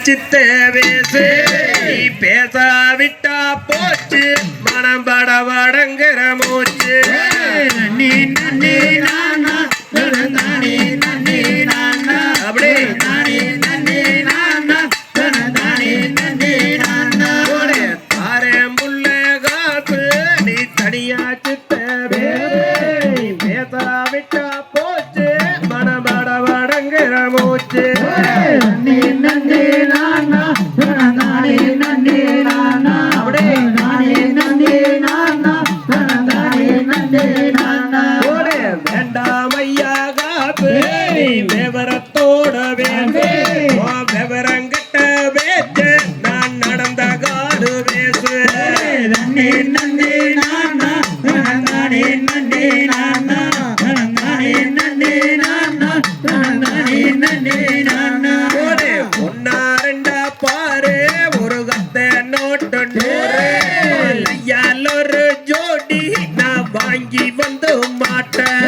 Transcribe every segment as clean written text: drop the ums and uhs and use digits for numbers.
சித்த பேசு நீ பேசாவிட்டா போச்சு மனம் பட வடங்குற மூச்சு நன்னி நன்னி நானா நன்னி நன்னி நானா அப்படி நன்னி நன்னி நானா நன்னி நன்னி நானா ஓடே தாரே முள்ள காப்பு நீ தனியா சித்த பேசு நீ பேசாவிட்டா போச்சு மனம் பட வடங்குற மூச்சு நன்னி நன்னி நானா நன்னி நன்னி நானா அப்படி நன்னி நன்னி நானா நன்னி நன்னி நானா ஓடே வேண்டாம் ஐயா காப்பு நீ விவரத்தோட வேண்டு விவரங்கிட்ட பேச்சு நான் நடந்த காடு பேசு நன்னி நன்னி நானா நன்னி நன்னி நானா நன்னி நன்னி நானா நன்னி நன்னி நானா ஓடே ஒன்னா ரெண்டா பாரு ஒரு கத்த நோட்டு நூறு ஐயால் ஒரு ஜோடி நான் வாங்கி வந்து மாட்டேன்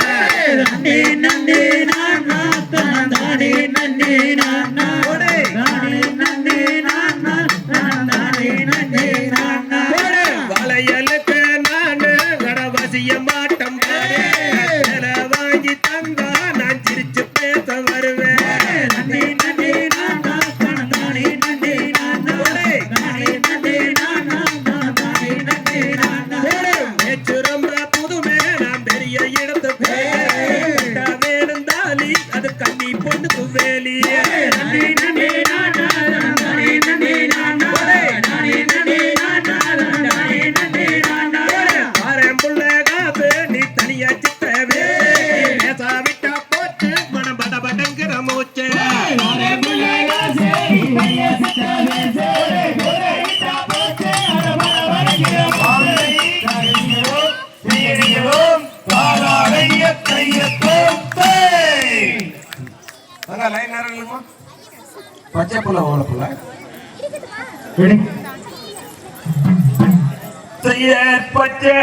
நன்னி நன்னி நானா நன்னி நன்னி நானா ஓடே நன்னி நன்னி நானா நன்னி நன்னி நானா ஓடே வளையலுக்கு நானு கடவசிய மாட்டம் வாங்கி தந்தா நான் சிரிச்சு பேச வருவேன் நன்னி நன்னி நானா நன்னி நன்னி நானா நன்னி நன்னி நானா நன்னி நன்னி நானா பேச்சு ரொம்ப புதுமே நான் பெரிய இடத்து வேணும் தாலி அது கண்ணி பொண்ணுக்கு வேலி நன்னி நன்னி நானா நன்னி நன்னி நானா நன்னி நன்னி நானா நன்னி நன்னி நானா பாரேன் புள்ள காசு நீ தனியா சித்தவே பேசாவிட்டா போச்சு மனம் பட படங்கிற மூச்சு பச்சை புள்ள ஓல புள்ள பச்சை